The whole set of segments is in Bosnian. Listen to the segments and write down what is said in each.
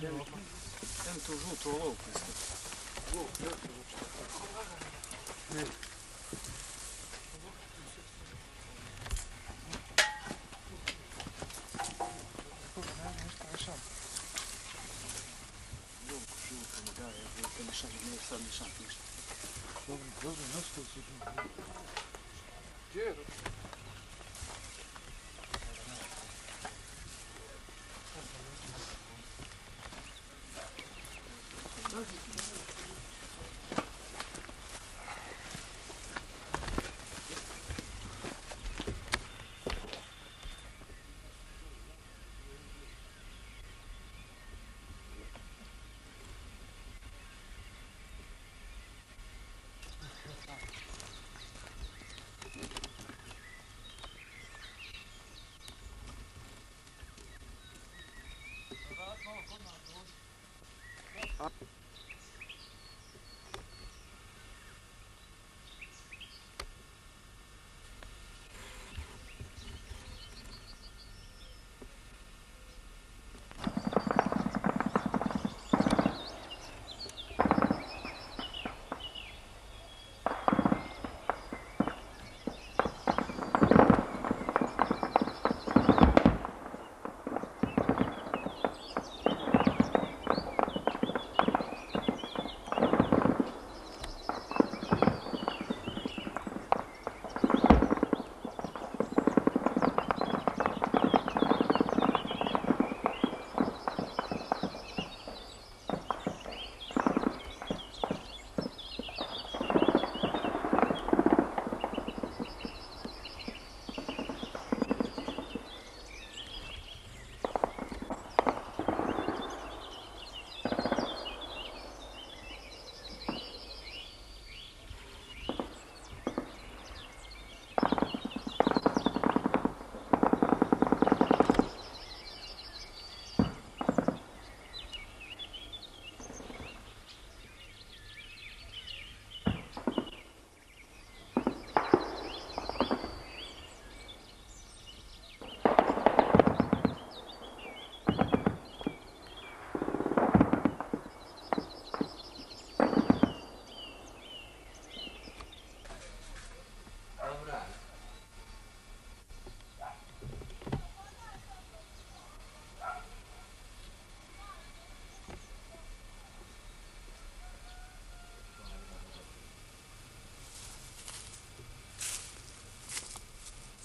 Evo tu žutu olovku isto. Sad nišam ništa. Dobro, našto se tu? Gdje je?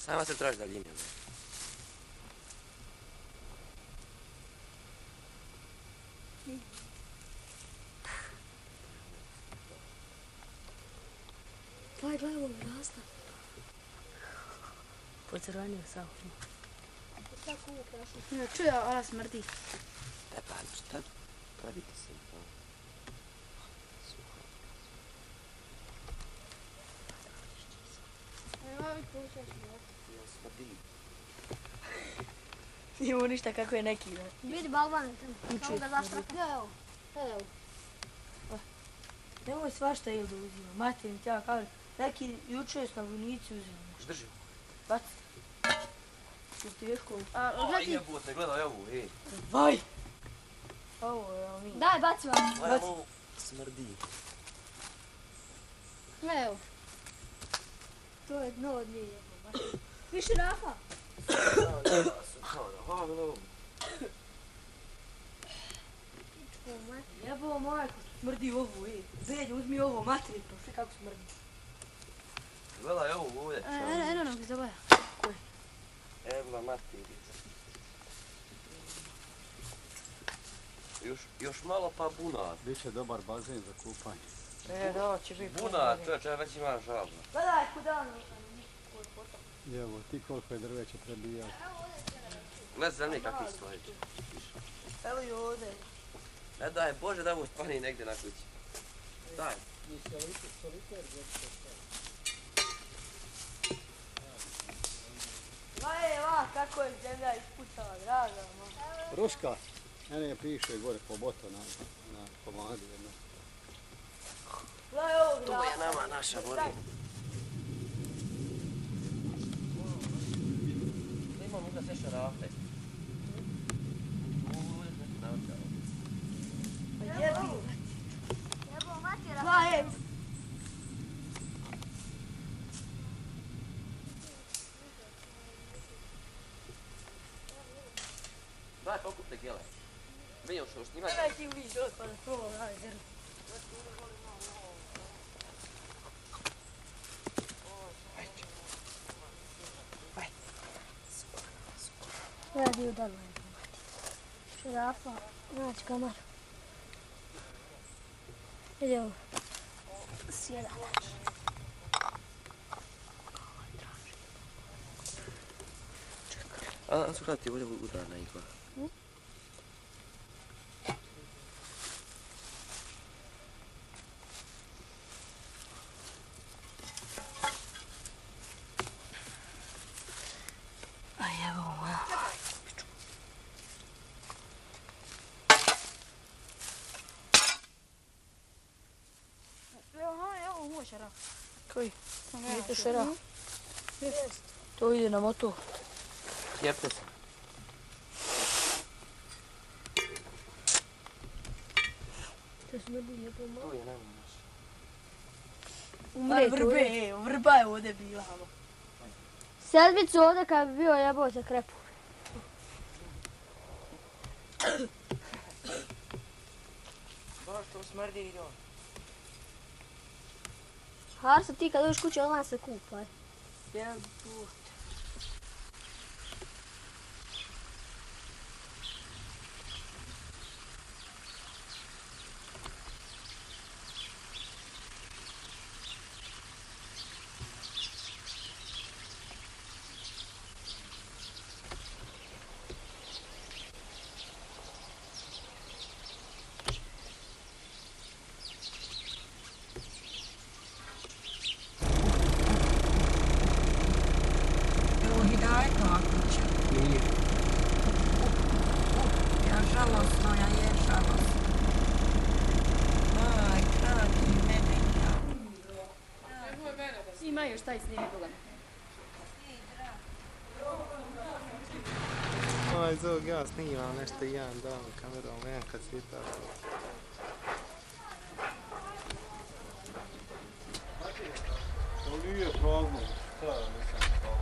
Sama se traži daljine. Gledaj ovo rasta. Pocrvenio sam. Tako ovo prašno. Ne, čuj, ona smrdi. Da pa, šta? Pravite se. Nije mu ništa kako je neki, ne? Vidi balvane tamo. Samo da daš traka. Evo, evo. Nemoj svašta ili da uzima. Materin ti ja kažem. Neki juče s na vojnici uzima. Drži. Baci. Što ti vješko? O, jebote, gledaj ovu, ej. Vaj! Ovo je ovo mi. Daj, baci vam. Gledaj ovo smrdi. Evo. To je dno od nije jebo. Više Rafa. Jebo majko, smrdi ovo, ej. Belj, uzmi ovo, materin, to sve kako smrdi. Gledaj ovu ovdje. Eno nam se zaboja. Evo materica. Još malo pa bunar. Biće dobar bazen za kupanje. Da, će biti. Bunar, čovječe, već ima žalba. Gledaj, kuda Evo, ti koliko je drveće prebijao. Gledaj za mne kakvi stoji. Evo i ovdje. Ne daj Bože da mu spani negdje na kući. Daj. Kako je zemlja ispucala, draga moja. Ruška, mene piše gore po boto na komadi jedno. Gledaj ovog Tu je nama naša borba. Imamo da se šarafe. Ovdje se naučava. Daj pokupne gele. Vidio što snimati. Daj ti u video, pa da probam radi zrno. Radi u danu. Širafa, naći kamar. Idemo. Sjeda. A su kada ti ovdje udarna ikva? A evo malo. Evo moj šaraf. Koji? Nije to šaraf? Jest. To ide na motor. Jepte se. To smrdi lijepo malo. To je najmanje naš. Umre vrbe, vrba je ovdje bila. Sedmicu ovdje kad bi bio jebao za krepu. Baš to smrdi i on. Harsa, ti kad dođeš kući odmah se kupaj. Jedan put. Ima još taj snijeg toga. Aj, Zog, ja snimam nešto jedan dan kamerom, jedan kad svita. To nije problem, šta je, nisam to.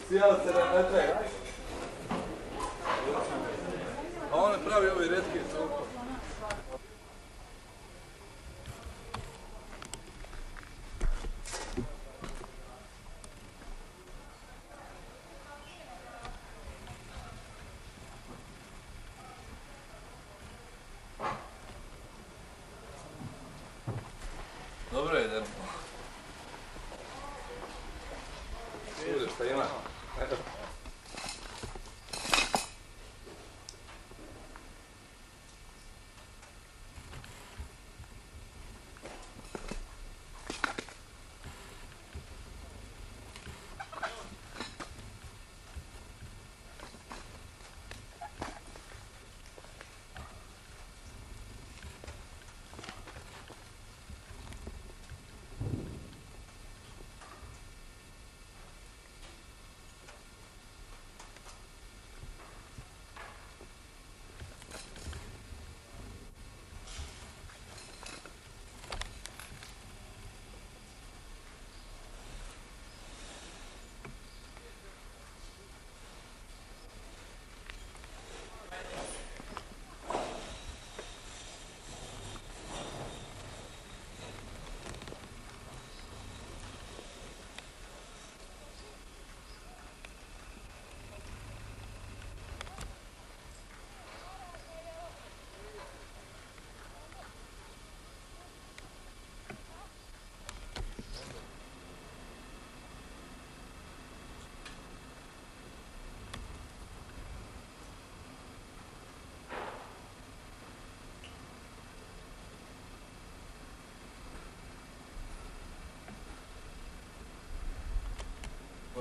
Sjela se ne treba. A on ne pravi ovi retki toliko. Dobro je, idemo. Bude šta ima. Eto.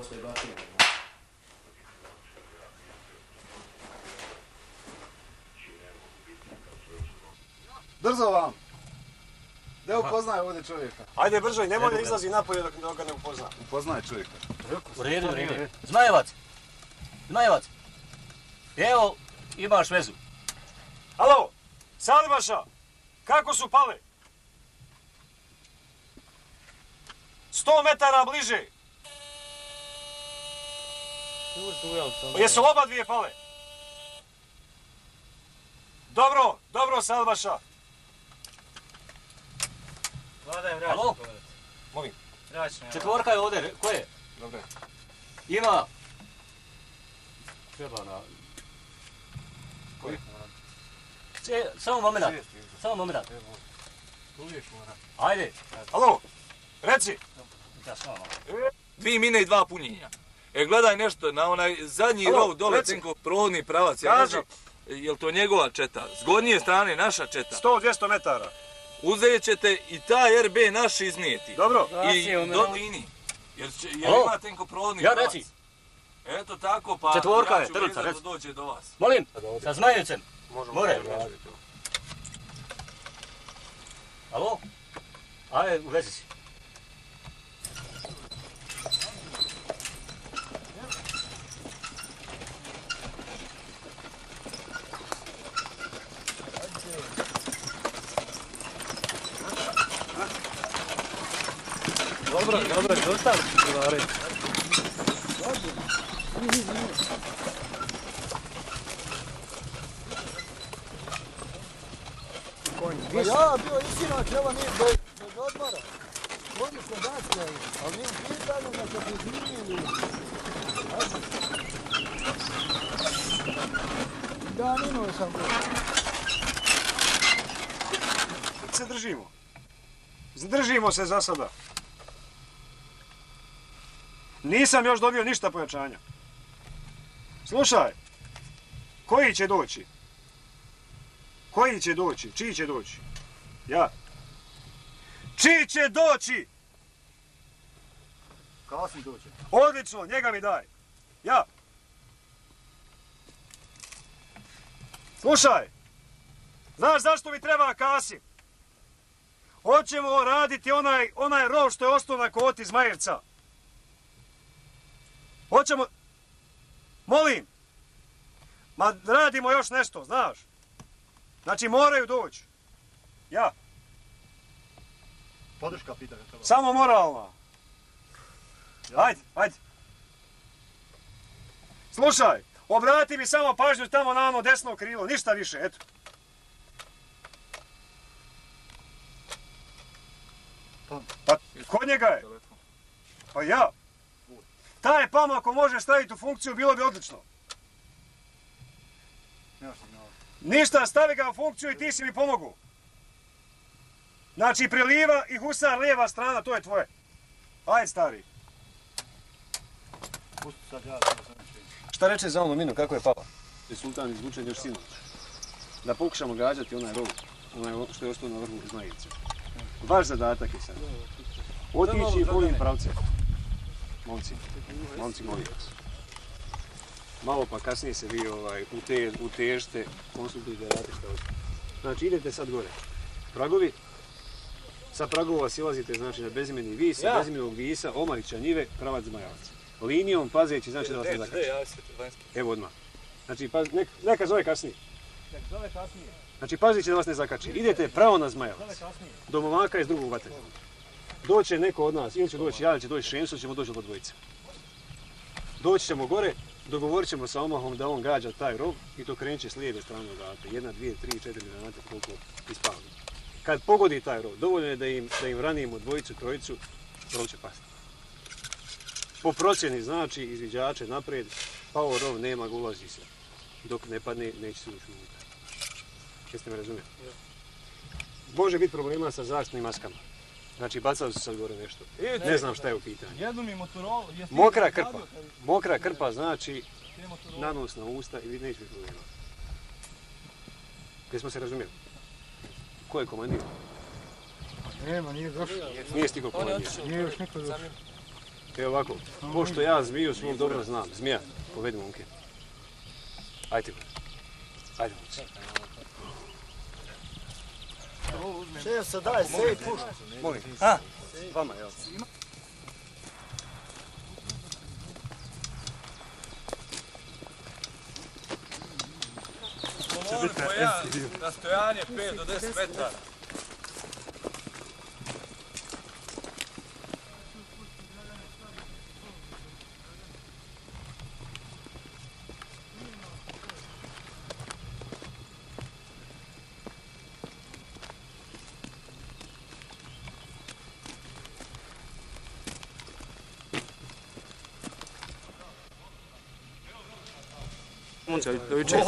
postoje baterije. Brzo vam! Da upoznaje ovdje čovjeka. Ajde brzo i nemoj da izlazi napolje dok ga ne upozna. Upoznaje čovjeka. U redu. Zmajevac! Zmajevac! Evo, imaš vezu. Alo, Salvaša, kako su pale? 100 metara bliže. Jesu oba dvije pale? Dobro, Salvaša. Vladaj Alo? mračno pogledajte. Molim. Mračno je. Četvorka je ovdje, ko je? Dobre. Ima. Treba na... Koji? Samo moment. Ajde. Alo, reci. Ja samo. 2 mine i 2 punjenja. Gledaj nešto na onaj zadnji Alo, rov dole, reci. tenko prohodni pravac. Ja ne znam, je li to njegova četa? S gornje strane naša četa. 100-200 metara. Uzet ćete i taj RB naš iznijeti. Dobro. I do liniji. Jer Alo? ima tenko prohodni Ja pravac. reci. Eto tako, pa Četvorka ja je, ću trlica, vezat da reci. dođe do vas. Molim, sa Zmajevcem. More. Alo? Ajde, u vezi si. Dobro, dostali čuvari. Pa ja bio istina, treba nije bez odmora. Oni se daskaju, ali nije pitanje da se izminili. Da, nino sam bio. Se držimo. Zadržimo se za sada. Nisam još dobio ništa pojačanja. Slušaj, koji će doći? Koji će doći? Čiji će doći? Ja. Čiji će doći? Kasim dođe. Odlično, njega mi daj. Ja. Slušaj, znaš zašto mi treba Kasim? Hoćemo raditi onaj rov što je ostao na koti Zmajevca. Hoćemo... Molim. Ma radimo još nešto, znaš. Znači moraju doći. Ja. Podrška pitanja treba. Samo moralna. Ajde. Slušaj, obrati mi samo pažnju tamo na ono desno krilo, ništa više, eto. Pa kod njega je. Pa ja. Taj PAM ako može staviti u funkciju, bilo bi odlično. Ništa, stavi ga u funkciju i ti si mi pomogu. Znači, priliva i husar, lijeva strana, to je tvoje. Ajde, stari. Pusti sad ja sam Šta reče za onu minu, kako je pala? Je sultan izvučen još sinoć. Da pokušamo gađati onaj rov, onaj što je ostao na vrhu Zmajice. Vaš zadatak je sad. Otići i ovim pravcem. Momci molim vas. Malo pa kasnije se vi utežite, konsultujte, radite šta hoćete. Znači idete sad gore. Pragovi. Sa pragova silazite znači na bezimeni vis, sa bezimenog visa, Omarića njive, pravac Zmajavac. Linijom pazeći znači da vas ne zakači. Evo odmah. Znači neka zove kasnije. Znači pazite da vas ne zakači. Idete pravo na Zmajavac. Do momaka iz drugog vaterpolna. Doće neko od nas, ili će doći ja, ili će doći Šemso, ćemo doći od dvojice. Doći ćemo gore, dogovorit ćemo sa Omahom da on gađa taj rov i to krenut će s lijeve strane odatle. 1, 2, 3, 4 granate koliko ispavno. Kad pogodi taj rov, dovoljno je da im ranimo dvojicu, trojicu, rov će pasti. Po procjeni znači izviđače naprijed, pao rov, nema ga, ulazi se. Dok ne padne, neće se ući unutra. Jeste me razumjeli? Može biti problema sa zaštitnim maskama. Znači bacali su sad gore nešto. Ne znam šta je u pitanju. Mokra krpa znači nanos na usta i neće biti problema. Jesmo se razumjeli? Ko je komandir? Nema, nije došao. Nije stigao komandir. Nije još niko došao. Evo ovako, pošto ja zmiju svog dobro znam. Zmija, povedi momke. Ajde. Ajde. Šef se daj, sej pušta. Molim. Ha? Vama, evo. Rastojanje 5 do 10 metara.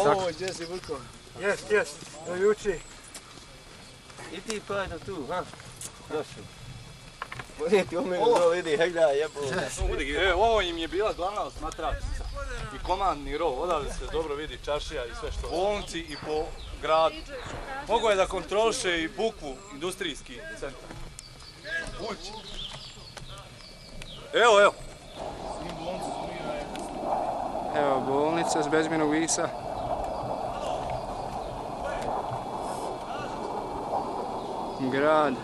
O, gdje si Vuko? Jest, do juči. I ti pojedno tu, ha? Došao. Pojeti umenu to vidi, hek da jebo. Ovo im je bila glavna osmatračica i komandni rov, odavde se dobro vidi čaršija i sve što. Bolnici i po gradu. Mogu je da kontroliše i bukvu industrijski centar. Ući. Evo. Evo bolnica s bezimenu Visa. Grad.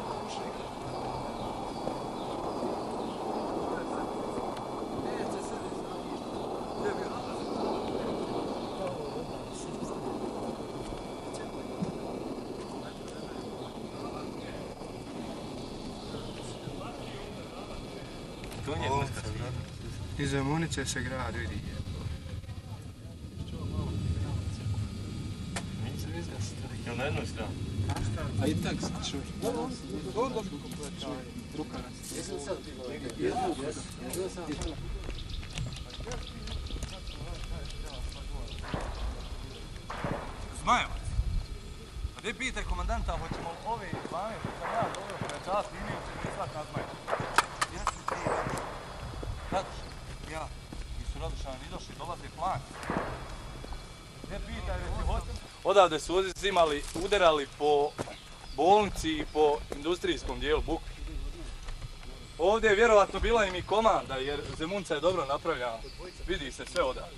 Iz Zemunice se grad vidi. Jel na jednoj strani? A i tak se čuje. Zmajevac. A gdje pitaj komandanta, hoćemo ove 12 što sam ja dobro prečast liniju, će mi svat na Zmajevac. Ja sam ti Radoš, ja. Nisu Radošani ni došli, dolaze plan. Gdje pitaj, reci, hoćemo. Odavde su uzimali, uderali po bolnici i po industrijskom dijelu buke. Ovdje je vjerovatno bila im i komanda, jer Zemunca je dobro napravljena. Vidi se sve odavde.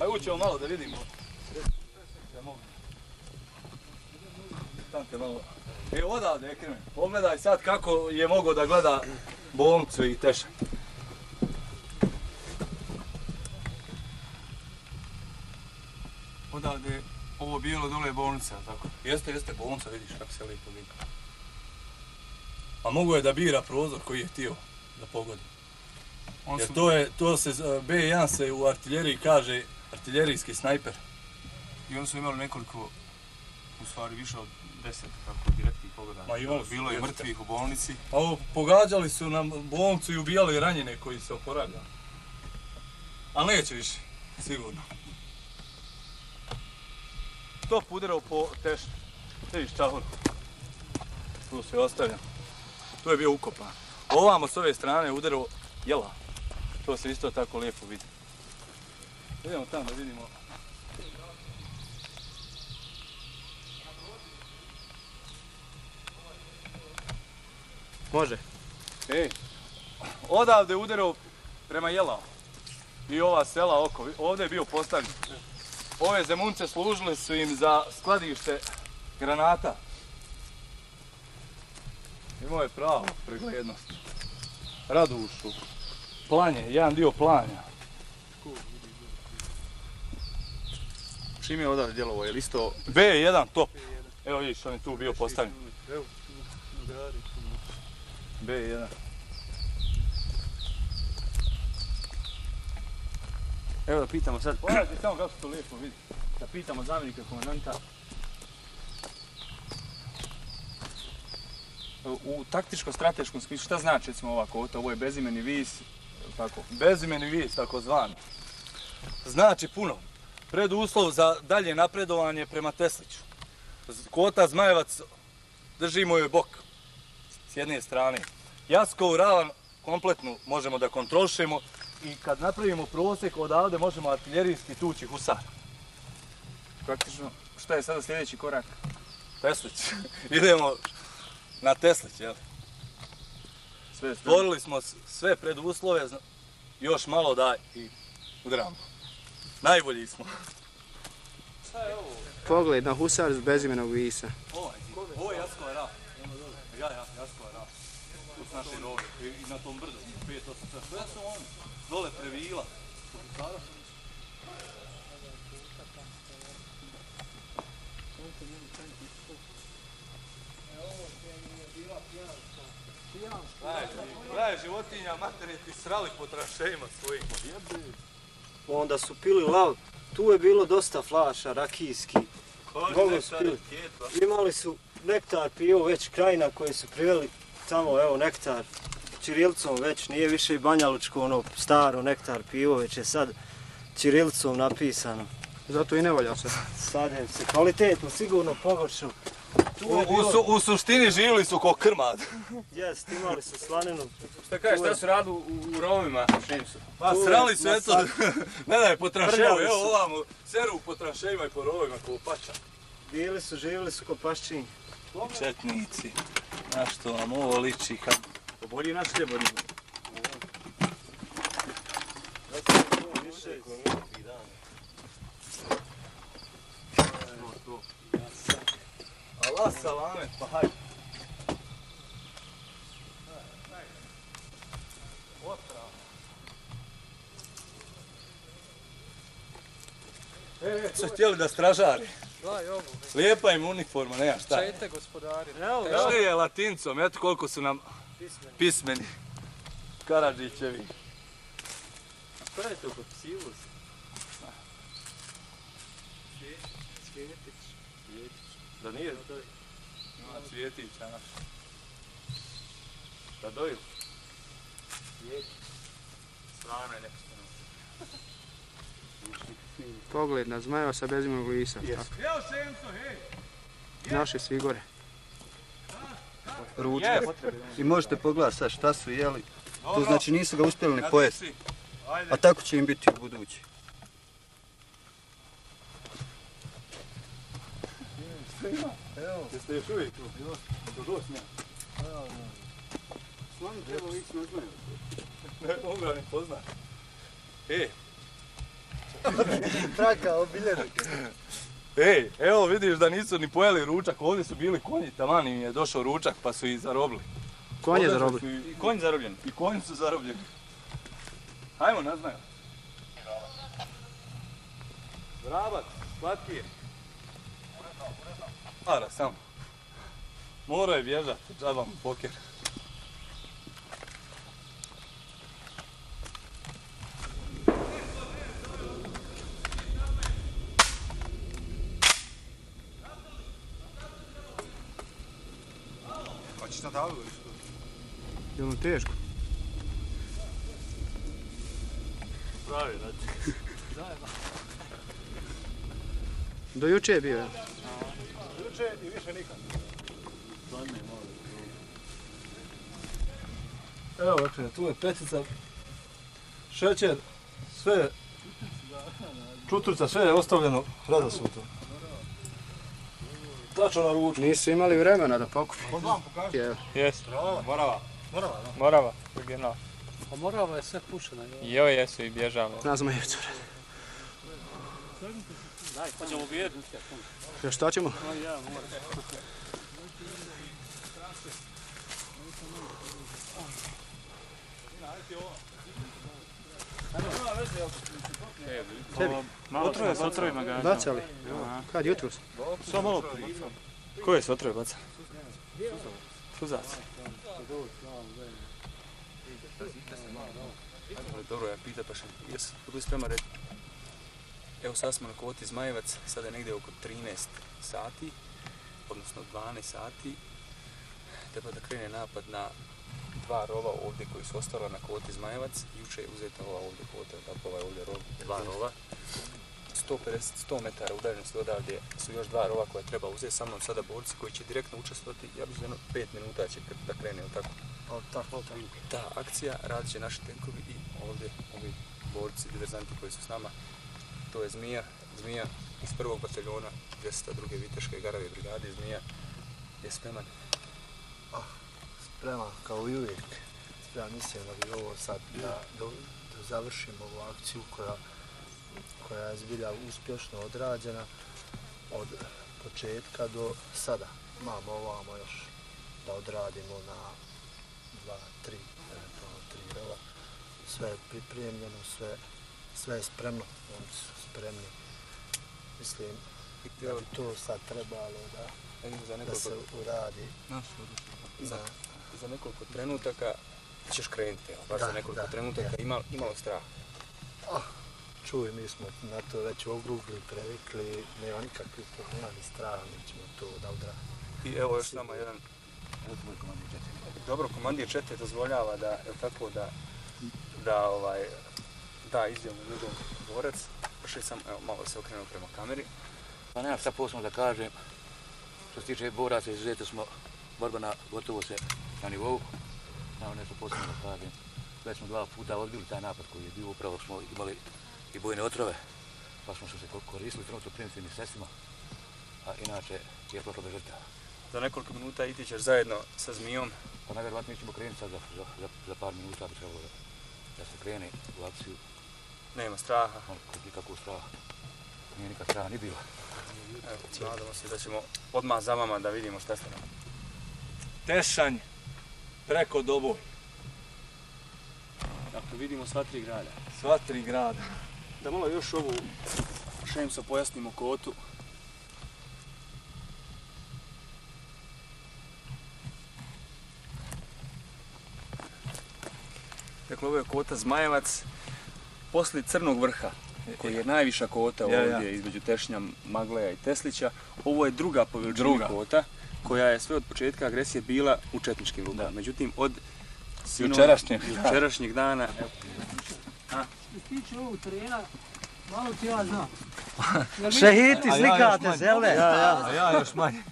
Aj ućemo malo da vidimo. Stanite malo. Evo odavde, Ekreme. Pogledaj sad kako je mogao da gleda bolnicu i Teša. Odavde ovo bijelo dole je bolnica, tako? Jeste, bolnica, vidiš kako se lijepo vidi. A mogo je da bira prozor koji je htio da pogodi. Jer B1 se u artiljeriji kaže artiljerijski snajper. I oni su imali nekoliko, u stvari više od 10 tako direktnih pogodanja. Bilo je mrtvih u bolnici. A ovo pogađali su nam bolnicu i ubijali ranjene koji se oporavljali. Ali neće više, sigurno. Top udarao po Tešu. Vidiš čahor. Tu se ostavlja. Tu je bio ukopan. Ovamo s ove strane udarao jela. To se isto tako lijepo vidi. Idemo tamo da vidimo. Može. Odavde udarao prema Jelao. I ova sela oko. Ovdje je bio postavljen. Ove Zemunce služile su im za skladište granata. Imao je pravo preglednost. Radušu. Planje, jedan dio planja. Čim je odavde djelovo, je li isto... B1 top. Evo vidiš, on je tu bio postavljen. B1. Evo da pitamo sad... Pogledajte samo kako se to lijepo vidi. Da pitamo zamjenika komandanta. U taktičko-strateškom smislu šta znači recimo ovako, ovo je bezimeni vis, tako? Bezimeni vis, tako zvan. Znači puno. Preduslov za dalje napredovanje prema Tesliću. Kota Zmajevac držimo joj bok s jedne strane. Jaskovu ravan kompletnu možemo da kontrolišemo i kad napravimo prosjek odavde možemo artiljerijski tući husar. Praktično, šta je sada sljedeći korak? Teslić. Idemo na Teslić, jel? Stvorili smo sve preduslove, još malo da i udramo. Najbolji smo. Pogled na husar s bezimenog visa. Ovo je Jaskova Raf. Jaskova Raf. Tu su naše robe. I na tom brdu. 5-8. Sve su oni. Dole Previla. Praje životinja, materi ti srali po tranšejima svojim. Onda su pili lav, tu je bilo dosta flaša, rakijski. Mnogo su pili. Imali su nektar pivo već krajina koje su priveli tamo, evo nektar ćirilicom već, nije više i Banjalučko ono staro nektar pivo, već je sad ćirilicom napisano. Zato i ne volja se. Sadem se, kvalitetno, sigurno pogoršno. U suštini živjeli su ko krmad. Jest, imali su slaninu. Šta kažeš, šta su radili u rovima? Pa srali su, eto, ne daj, po tranšeju, evo ovamo, seru po tranšejima i po rovima ko pača. Bili su, živjeli su ko paščinji. Četnici, na što vam ovo liči kad... Bolji naš ljebori. Allah salamet, pa hajde. Su htjeli da stražari. Lijepa im uniforma, nema šta. Čajte gospodari. Šli je latincom, eto koliko su nam pismeni. Karadžićevi. Šta je to kod Silus? Da nije? Ima Cvjetića naš. Da doju? Slavno je neko što Pogled na zmajeva sa bezimenog visa. Evo Šemco, hej! Naši svi gore. Ručka. I možete pogledati sad šta su jeli. To znači nisu ga uspjeli ni pojesti. A tako će im biti u budući. Jeste još uvijek tu? Došli ne? Slani treba ići na zmaju. Ne, on ga ne pozna. Ej! Traka, obiljenak. Ej, evo vidiš da nisu ni pojeli ručak, ovdje su bili konji, taman im je došao ručak pa su ih zarobili. Konj je zarobljen. I konj zarobljen. I konji su zarobljeni. Hajmo, naznaju. Vrabac, slatkije. Para, samo. Morao je bježati, džabam poker. Hoćeš na tavlu ili što? Je ono teško? Pravi, znači. Do juče je bio. Juče i više nikad. Evo, dakle, tu je petica, šećer, sve, čuturca, sve je ostavljeno razasuto. Tačno na ručku. Nisu imali vremena da pokupi. Jesu. Morava. Morava, original. A Morava je sve pušena. Jo, jesu i bježali. Na Zmajevcu. Hoćemo bijednu. Još šta ćemo? Tebi? Otrove s otrovima ga. Bacali? Kad, jutros? Samo malo pomacao. Koje su otrove baca? Suzac. Dobro, ja pita pa še, jes, budi spreman reći. Evo sad smo na kvoti Zmajevac, sada je negdje oko 13 sati, odnosno 12 sati. Treba da krene napad na dva rova ovdje koji su ostala na kvoti Zmajevac. Juče je uzeta ova ovdje kvota, dakle ovaj ovdje rov, dva rova. 100 metara udaljenosti odavdje su još dva rova koja treba uzeti, sa mnom sada borci koji će direktno učestvovati, ja bih jedno 5 minuta će da krene od tako. Ta akcija radit će naši tenkovi i ovdje ovi borci, diverzanti koji su s nama. To je Zmija iz 1. bataljona 202. Viteške Garave brigade. Zmija je spreman. Spreman, kao i uvijek. ja mislim da bi ovo sad da završimo ovu akciju koja je zbilja uspješno odrađena od početka do sada. Imamo ovamo još da odradimo na 2, 3, eventualno 3 rova. Sve je pripremljeno, sve je spremno, oni su spremni. Mislim da bi to sad trebalo da se uradi. Za nekoliko trenutaka ćeš krenuti, baš za nekoliko trenutaka imalo strah. Čuj, mi smo na to već ogrugli, previkli, nema nikakvih problema ni straha, mi ćemo to da odradimo. I evo još samo jedan... Dobro, komandir čete dozvoljava da, tako da izjavu njegov borac. Još sam, evo, malo se okrenuo prema kameri. Pa nemam šta posebno da kažem. Što se tiče boraca, izuzetno smo borbena gotovo se na nivou. Nemam nešto posebno da kažem. Već smo 2 puta odbili taj napad koji je bio, upravo smo imali i bojne otrove, pa smo se koristili trenutno primitivnim sredstvima, a inače je prošlo bez žrtava. Za nekoliko minuta i ti ćeš zajedno sa Zmijom. Pa najvjerovatnije ćemo krenuti sad za par minuta, bi trebalo da se krene u akciju. Nema straha? Nikakvog straha. Nije nikad straha ni bilo. Evo, nadamo se da ćemo odmah za vama da vidimo šta ste nam. Tešanj, preko Doboj. Dakle, vidimo sva 3 grada. Sva 3 grada. Da malo još ovu Šemsa pojasnimo kotu. Dakle, ovo je kota Zmajevac, poslije Crnog vrha, koji je najviša kota ovdje između Tešnja, Magleja i Teslića. Ovo je druga po veličini kota, koja je sve od početka agresije bila u četničkim rukama. Međutim, od jučerašnjeg dana... Što se tiče ovog terena, malo ti ja znam. Šehiti, slikate zemlje. A ja još manje.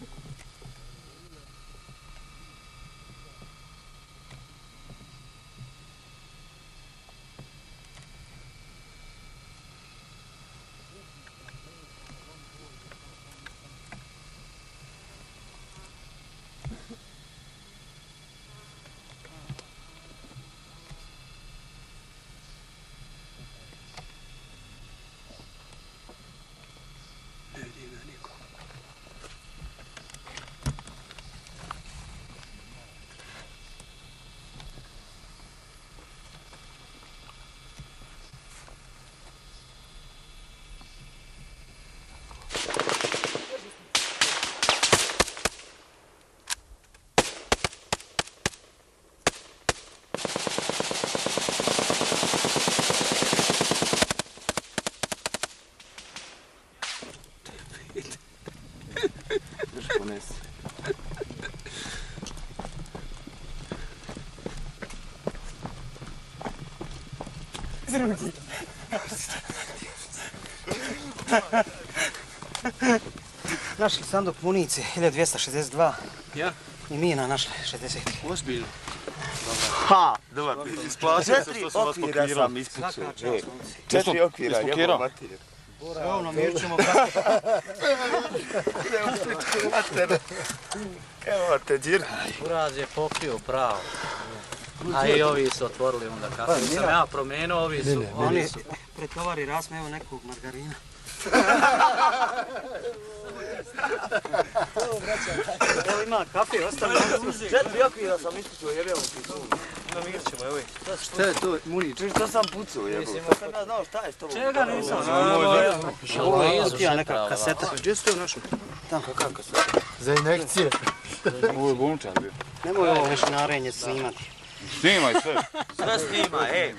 Našli sanduk munice, 1262. Ja? I mina našli, 60. Ozbiljno. Ha, dobar, isplatio se što sam vas pokirao. 4 okvira, jebo materiju. Sve ono mirčemo Evo te džir. Uraz je pokrio pravo. A i ovi su otvorili onda kafe. Sam ja promenuo, ovi su... Oni pretovari rasme, evo nekog margarina. Evo ima kafe, ostali. 4 okvira sam ispućio, jebemo ti su. Na mir ćemo, evo. Šta je to, Muni? Što sam pucao, jebo? Kad ja znao šta je s tobom? Čega nisam? Ovo je izutija neka kaseta. Gdje ste to našli? Tamo. Kakva kaseta? Za injekcije. Ovo je bolničar bio. Nemoj ovo više narenje snimati. Snimaj sve. Sve snima, ej.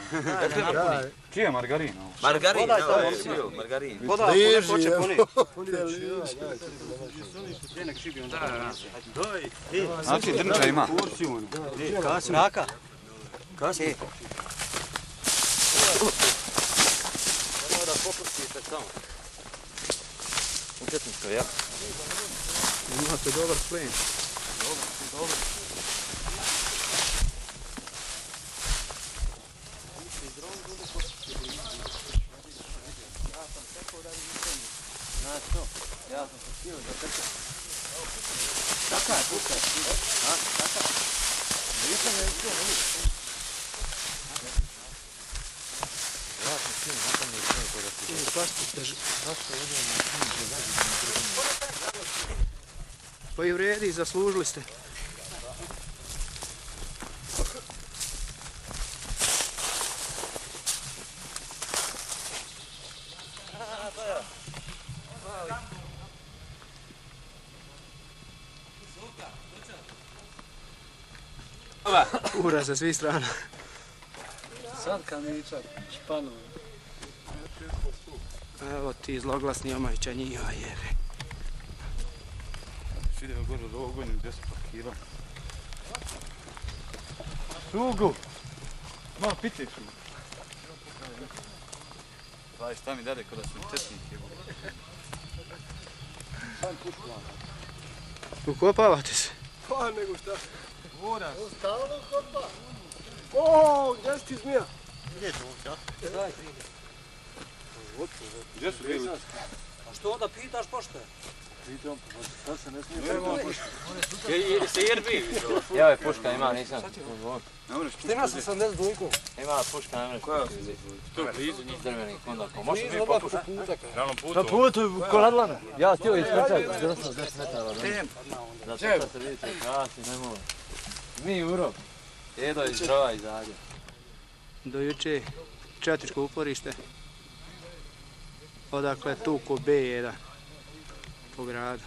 Čije je margarina? Margarin, evo je bio, margarin. Voda, ako ne hoće puni. Znači, Drnča ima. Raka. Kasni. Treba da popustite samo. Učetničko, ja? Imate dobar plen. Dobro. Ja sam se htio zatrčati. Taka je puka. Taka? Nisam je htio, Pa i vredi, zaslužili ste. Ura sa svih strana. Sad kamičak, španuje. Evo ti zloglasni omajča njiva jebe. Idemo gore do ogonju gdje se parkirao. Šugu! Ma, pitaj Šugu. Daj, šta mi dade kada su četnike. Ukopavate se? Pa nego šta? Voraš. Stalno kopa. O, gdje si ti zmija? Gdje je to ovdje? Gdje su bili? A što onda pitaš pošto je? Pitam, sad se ne smije. Se jerbi? Ja je puška ima, nisam. Šta ima sa 80 dujkom? Ima puška, ne mreš. Koja su? To blizu njih. Drvenih kondakom. Možeš mi popušta puta. Ravnom putu. Na putu, ko Radlana. Ja htio iskrčati, 10 metara. Zato sad se vidite, krasi, nemoj. Mi uro. Edo iz Drva izađe. Do juče četničko uporište. Odakle tu ko B1 po gradu.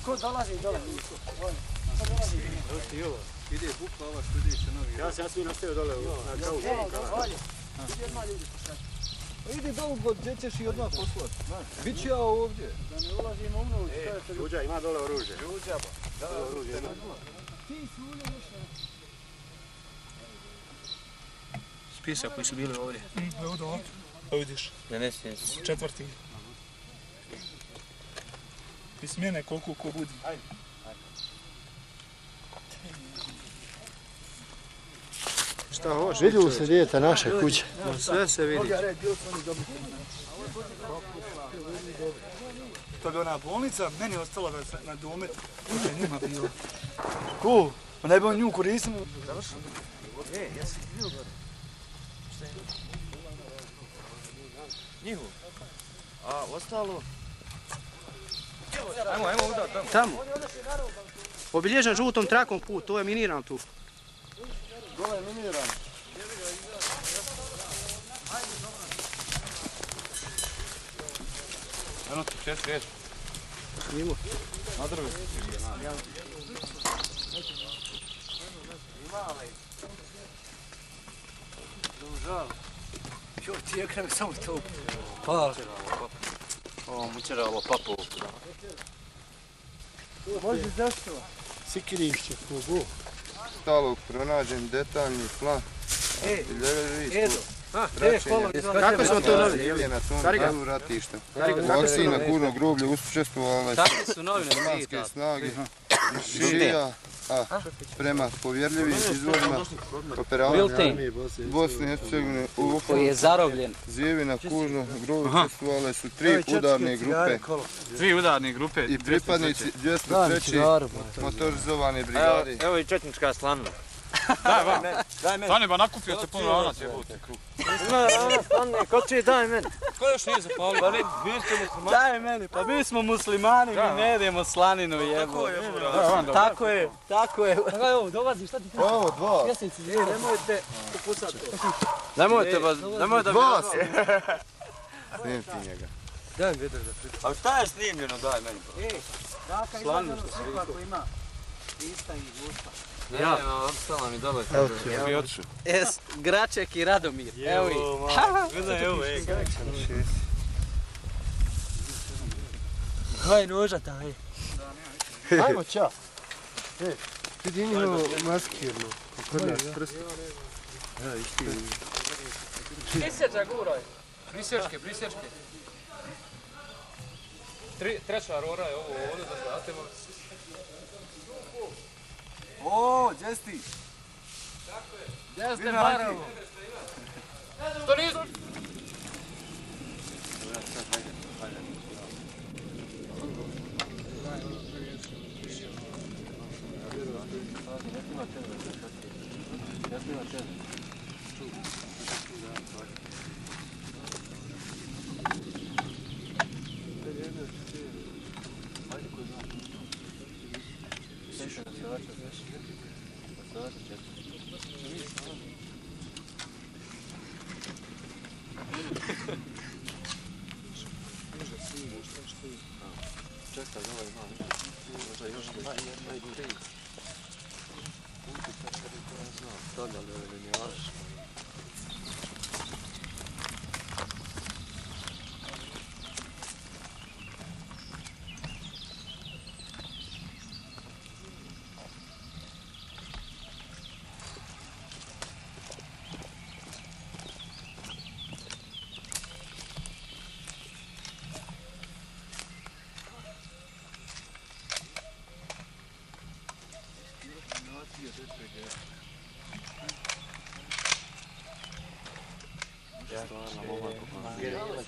Ko dolazi dole? Ide bukla ova što ide se novi. Ja sam nastavio dole na kavu. Idi dole, gdje ćeš i odmah poslati. Bit ću ja ovdje. Da ne ulazimo unutra. Đuđa ima dole oružje. Đuđa ba. Da, oružje ima. Ti su ulje još. Spisak koji su bili ovdje. Evo da, evo vidiš. Četvrti. I smjene koliko ko budi. Šta hoće? Vidjeli se dijete naše kuće. Sve se vidi. To bi ona bolnica, meni je ostala na domet. To je njima bilo. Ko? Pa ne bi on nju koristio. Završeno. Jesi ti bio gore? Njihov. A ostalo? Ajmo udat tamo. Tamo. Obilježen žutom trakom put, to je miniran tu. Dole je miniran. Eno ti 6 riječ. Mimo. Na drve. Ima li? Dužal. Čuv ti je krem samo to. Pa. O, mučeralo papu. Može zašto? Sikirišće, kogu. Stalog pronađen detaljni plan. Edo. Kako smo to novine? Na tom dijelu ratišta. U akciji na Kurno groblje učestvovale Kakve su novine? hrvatske snage Šija, prema povjerljivim izvorima operacije Bosne i Hercegovine u okviru Zijevi na Kurno groblje učestvovale su 3 udarne grupe 3 udarne grupe i pripadnici 203. motorizovane brigade. Evo i četnička slana. Daj meni. Stane ba nakupio se puno ranac jebote kruh. Ima rana slane, ko će daj meni? Ko još nije zapalio? Pa vi ste muslimani. Daj meni, pa mi smo muslimani, mi ne jedemo slaninu jebo. Tako je. Evo, dolazi, šta ti kažeš? Ovo, 2. Mjeseci, nemojte upucati. Nemojte da bi... 2 si. Snijem ti njega. Daj mi vedar da pričam. A šta je snimljeno, daj meni. Daka ima dano sliku ako ima. Ista i gusta. Ja, ostala mi dole. Evo ti ja. Bi otišao. Graček i Radomir. Evo ih. Gledaj, evo je. Kaj noža taj. Ajmo, čao. Vidi njihovo maskirno. Kod nas prsti. Evo, išti. Prisječaj guraj. Prisječke. Treća rora je ovo ovdje da znate. O, gdje si ti? Gdje ste Baravu? Što nisu? Čekaj, ovaj malo. Možda još najgore. Stavljali ove linijaše.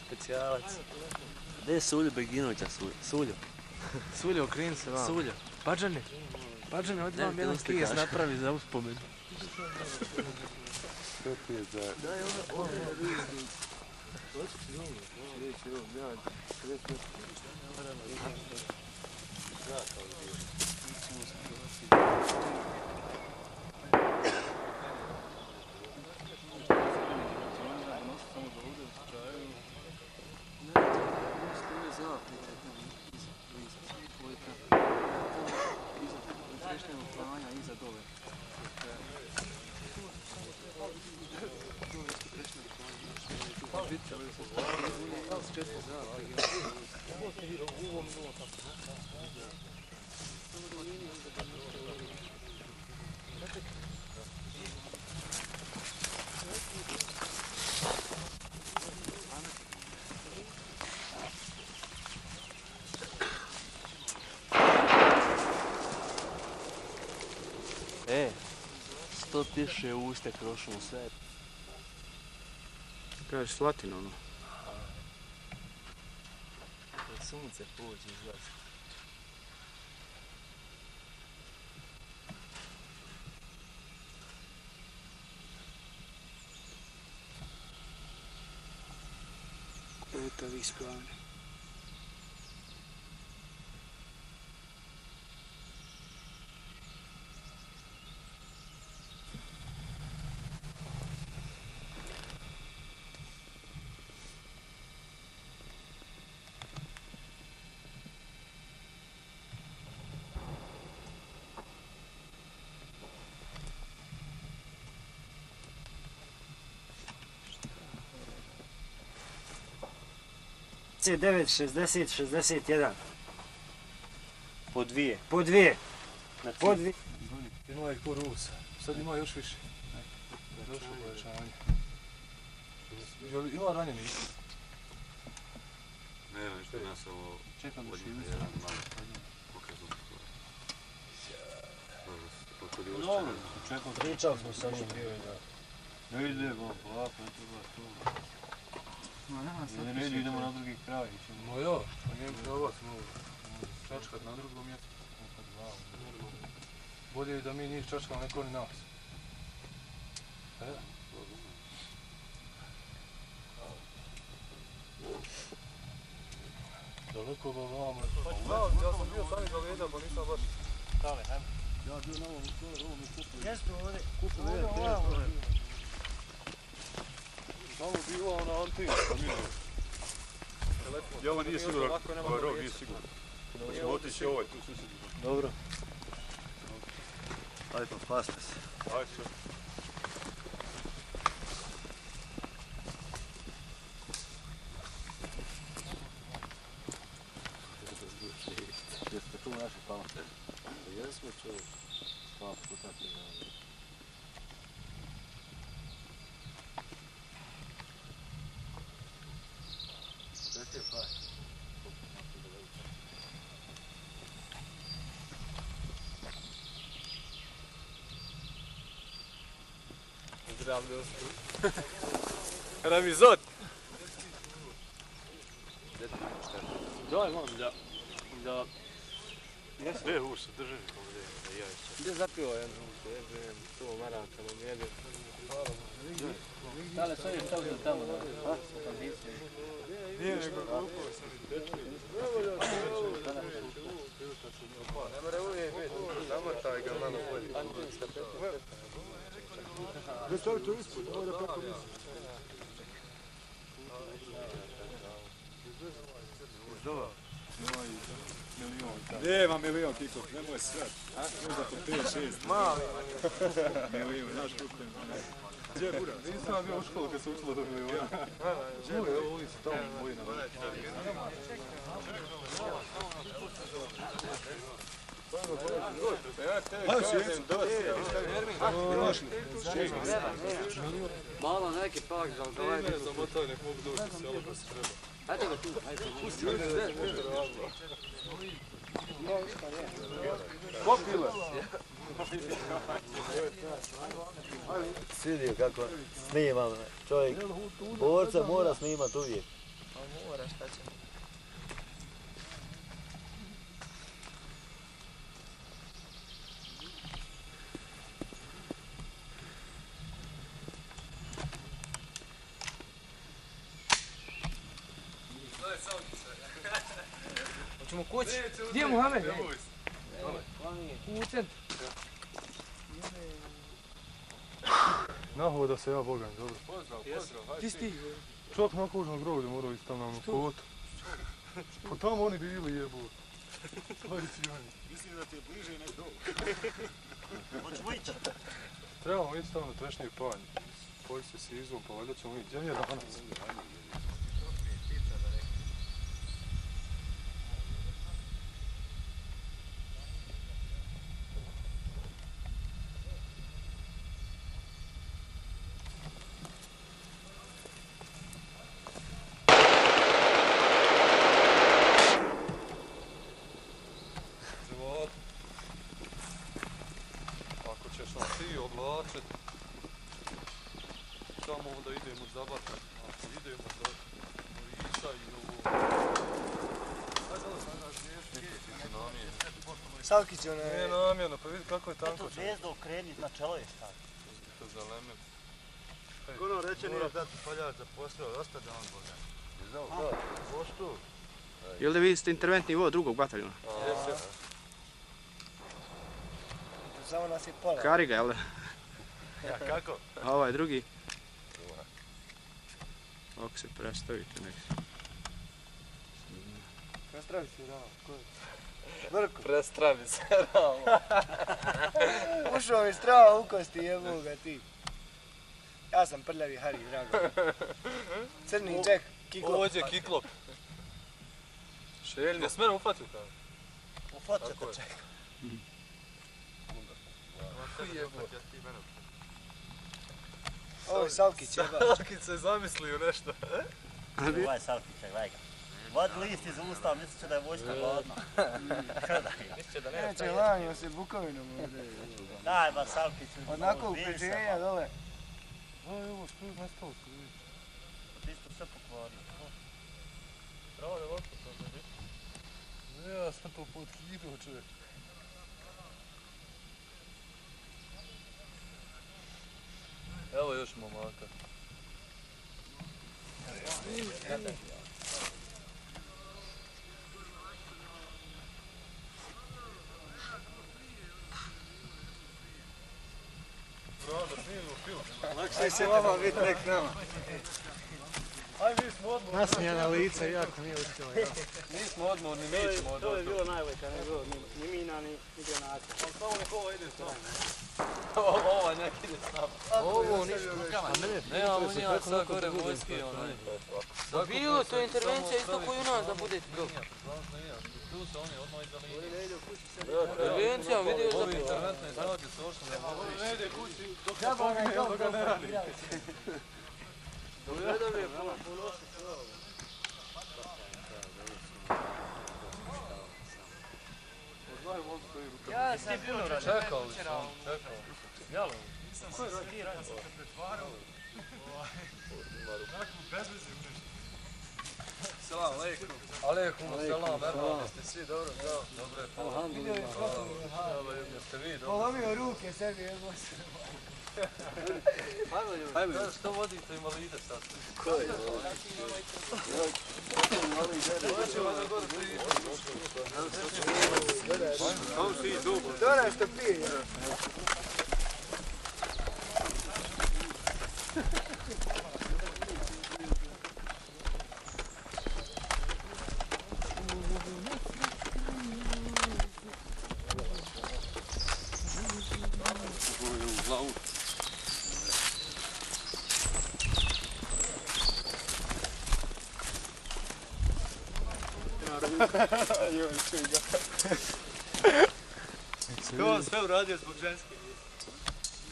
Specijalac. Gdje je Suljo Beginovića? Suljo? Suljo, okrini se vam. Suljo. Bađani. Bađani, ovdje vam jedan kijes napravi za uspomen. Što ti je za... Daj ovo. To piše u uste krošom sve. Kažeš Slatin ono. Sunce pođe izlazi. Eto vi splavni. C9, 60, 61. Po dvije. Po dvije. Po dvije. Ima ih po Rusa. Sad ima još više. Došlo pojačanje. Ima ranjeni? Ne, što je nas ovo... Čekam da šivi se. Dobro, čekam, pričali smo sa njim bio i da... Ne ide, polako, ne treba to. Ne ide, idemo na drugi kraj. No jo, pa njem probat mogu. Čačkat na drugom mjestu. Bolje je da mi njih čačkamo neko ni nas. Daleko ga vamo. Ja sam bio sami galeda, pa nisam baš... Dale, hajmo. Ja bio na ovom kupu. Gdje smo ovdje? Kupu Samo bio na Antinu, pa mi je. Ja ovo nije siguran, ovaj rog nije siguran. Hoćemo otići ovaj, tu su sigurno. Dobro. Ajde pa spasite se. Ajde sve. Jeste tu naši pamate? Jesmo čovjek. Dva puta ti da... Gdje je pa? davnosti. Ramizot! Daj vam da... Sve uši, drži ovdje, da ja išće. Gdje zapio jednu uši, jebem, to marančanom jebem. Dale, sve je stavio tamo, da? Kondiciju. Nije nego glupo sam. Ne mora uvijek biti, zamotaj ga malo bolje. Antinska peta. Ne stavi to ispod, mora preko misli. Nema milion kikov, nemoj sve. Možda po 5-6. Mali. Milion, znaš koliko je milion. Gdje je Buras? Nisam ja bio u školu kad se učilo do miliona. Gdje je ovo ulici tamo, boji na vrati. Malo neki pak za ovaj. Ne znam, otaj nek mogu doći u selo da se treba. Ajde ga tu, ajde. Popile! Svidio kako snimam, čovjek. Borca mora snimat uvijek. Pa mora, šta će? Hoćemo kući? Gdje je Muhammed? U centru. Nahoda se ja bogam, dobro. Pozdrav, hajde. Ti si Čovjek na kužnom groblju morao ići tamo na put. Pa tamo oni bili jebu. Hajde ti oni. Mislim da ti je bliže nego ovo. Hoćemo ići? Trebamo ići tamo na trešnji panj. Poji se s izvom, pa valjda ćemo ići. Gdje je danas? Ako ćeš nam ti oblačit, samo onda idemo zabati. Ako idemo za Morića i ovo... Ajde, ali sam naš zvijezd, namjerno. Savkić je onaj... Nije namjerno, pa vidi kako je tanko. To zvijezdo kreni na čelo je stavio. To za lemen. Ono reče nije da ti poljač zaposlio, ostao da on boga. Znao, poštu. Jel da vi ste interventni vod drugog bataljona? Jes. Samo nas je pola. Kariga, jel da? Ja, kako? A ovaj drugi? Ako se predstavite nek se. Prestravi se, Ramo. Ko je? Vrko. Prestravi se, Ramo. Ušao mi strava u kosti, jebu ga ti. Ja sam prljavi Hari, drago. Crni Jack, kiklop. Ovdje kiklop. Šeljno. Jes mene ufatio kao? Ufatit ćete čeka. Ovo je Savkić, jeba. Savkić se zamislio nešto. Ovo je Savkić, gledaj ga. Vod list iz usta, mislit će da je vojska gladna. Neće lanio se bukovinom ovdje. Daj ba Savkić. Onako u pečenja dole. Aj, ovo što je nastalo se vidi. Ti isto sve pokvario. Pravo je ovako to vidi. Ne, ja sam to podkinuo čovjek. Evo još momaka. Aj se vama biti nek nama. Aj, mi smo odmorni. Nasmijana lica, jako nije uspjela. Nismo odmorni, mi ćemo odmorni. To je bilo najveća, ne bilo ni mina, ni granata. Ali samo nek ova ide s nama. Ova nek ide s nama. Ovo ništa rukama. Nema u njima sad gore vojske, onaj. Bilo, to je intervencija isto koju nas da budete dobro. Tu se oni odmah izdali. Intervencija, vidio Ovi interventne snage su ošli da mogu ići. Ne ide kući, dok se pogne, dok ga ne radi. Dobro je puno. Ja sam puno čekali. Jalo. Koji rotiran? Ja sam te pretvarao. Nakon bezvezi u nešto. Salam alaikum. Alaikum salam, Erman, jeste svi dobro, zdravo? Dobro je. Alhamdulillah. Jeste vi dobro? Polomio ruke sebi, evo se. Hajmo, što vodite invalide sad? Ko je? Dona što pije. To sve uradio zbog ženske.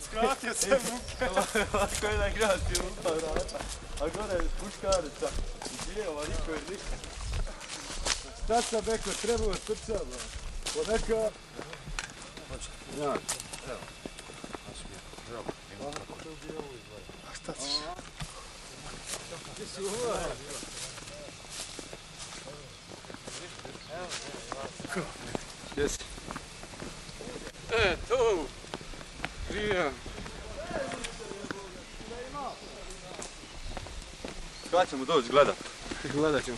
Skratio se muke. Ovako je nagratio lupa vrata. A gore je muškarica. Gdje ova niko je nikad. Šta sam rekao, trebao strčava. Poneka... Ja. Evo. A šta ćeš? Gdje si ovaj? Gdje si? Tu! Žijem! Kada ćemo doći gledat? Gledat ćemo.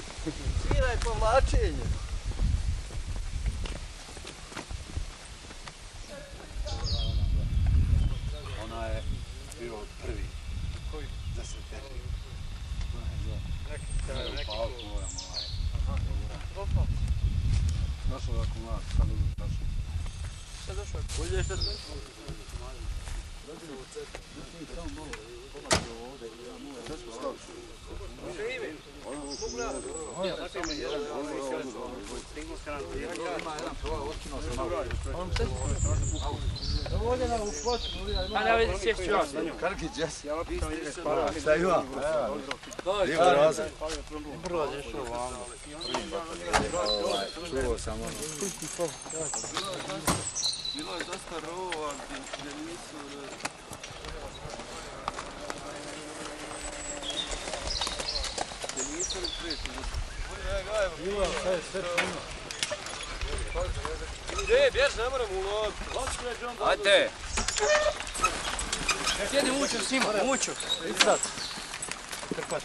Sviraj povlačenje! Ona je bio prvi. Koji? Za Sreteriju. Neki moram Našao je akumulator, sad uzim našao. Šta došao? Bolje šta sve? Šta ima? Ima razred. Čuo sam ono. Bilo je dosta rova gdje nisu... Gdje nisu li prijeći. Ima, šta je sve puno. Gdje, bjež, ne moram ulog. Ajde! Sjedi Muću s njima, Muću. Idi sad. Krpat.